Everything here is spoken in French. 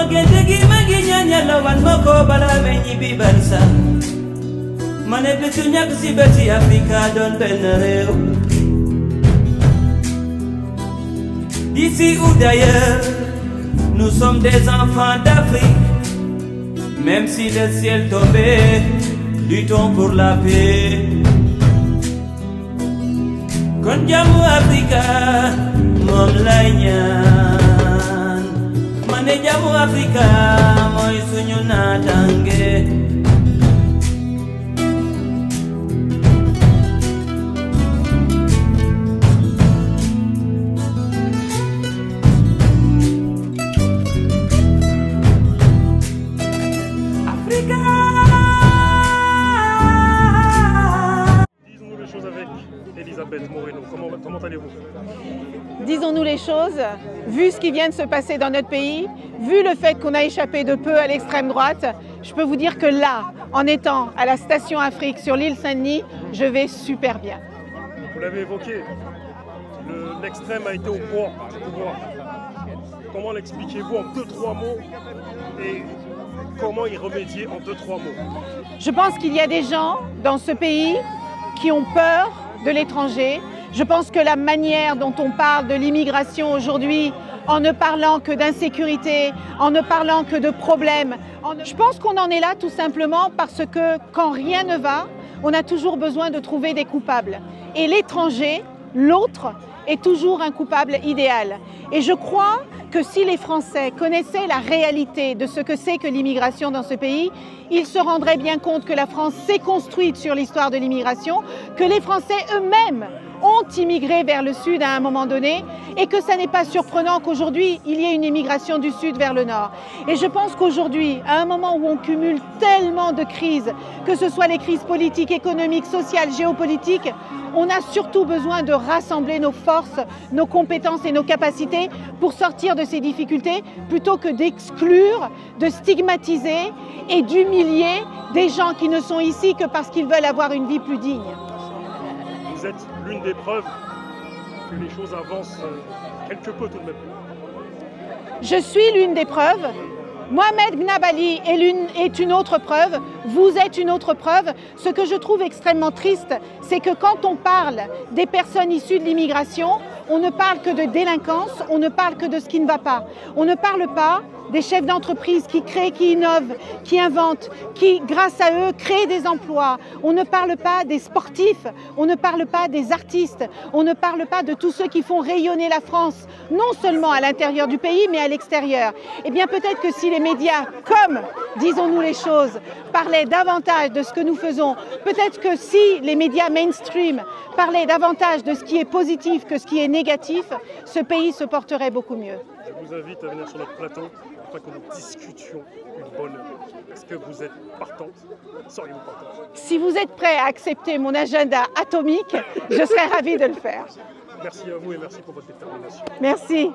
Magedegi maginyanya lawan moko bala menyibi barsa. Mane betunya kusibeti Afrika don benareu. D'ici ou d'ailleurs, nous sommes des enfants d'Afrique. Même si le ciel tombait, luttons pour la paix. Kon jamu Afrika mom lay ñaan. Mané jamu Afrika moy suñu natangue. Disons-nous les choses avec Elisabeth Moreno. Comment allez-vous? Disons-nous les choses, vu ce qui vient de se passer dans notre pays, vu le fait qu'on a échappé de peu à l'extrême droite, je peux vous dire que là, en étant à la station Afrique sur l'île Saint-Denis, je vais super bien. Vous l'avez évoqué, l'extrême a été au pouvoir. Comment l'expliquez-vous en 2-3 mots et comment y remédier en 2-3 mots? Je pense qu'il y a des gens dans ce pays qui ont peur de l'étranger. Je pense que la manière dont on parle de l'immigration aujourd'hui, en ne parlant que d'insécurité, en ne parlant que de problèmes, je pense qu'on en est là tout simplement parce que quand rien ne va, on a toujours besoin de trouver des coupables. Et l'étranger, l'autre, est toujours un coupable idéal. Et je crois que si les Français connaissaient la réalité de ce que c'est que l'immigration dans ce pays, ils se rendraient bien compte que la France s'est construite sur l'histoire de l'immigration, que les Français eux-mêmes ont immigré vers le sud à un moment donné et que ça n'est pas surprenant qu'aujourd'hui il y ait une immigration du sud vers le nord. Et je pense qu'aujourd'hui, à un moment où on cumule tellement de crises, que ce soit les crises politiques, économiques, sociales, géopolitiques, on a surtout besoin de rassembler nos forces, nos compétences et nos capacités pour sortir de ces difficultés plutôt que d'exclure, de stigmatiser et d'humilier des gens qui ne sont ici que parce qu'ils veulent avoir une vie plus digne. Vous êtes l'une des preuves que les choses avancent quelque peu tout de même. Je suis l'une des preuves. Mohamed Gnabali est une autre preuve, vous êtes une autre preuve. Ce que je trouve extrêmement triste, c'est que quand on parle des personnes issues de l'immigration, on ne parle que de délinquance, on ne parle que de ce qui ne va pas. On ne parle pas des chefs d'entreprise qui créent, qui innovent, qui inventent, qui, grâce à eux, créent des emplois. On ne parle pas des sportifs, on ne parle pas des artistes, on ne parle pas de tous ceux qui font rayonner la France, non seulement à l'intérieur du pays, mais à l'extérieur. Eh bien, peut-être que si les médias, comme, disons-nous les choses, parlaient davantage de ce que nous faisons, peut-être que si les médias mainstream parlaient davantage de ce qui est positif que ce qui est négatif, ce pays se porterait beaucoup mieux. Je vous invite à venir sur notre plateau afin que nous discutions une bonne heure. Est-ce que vous êtes partante? Seriez-vous partante? Si vous êtes prêt à accepter mon agenda atomique, je serais ravie de le faire. Merci à vous et merci pour votre détermination. Merci.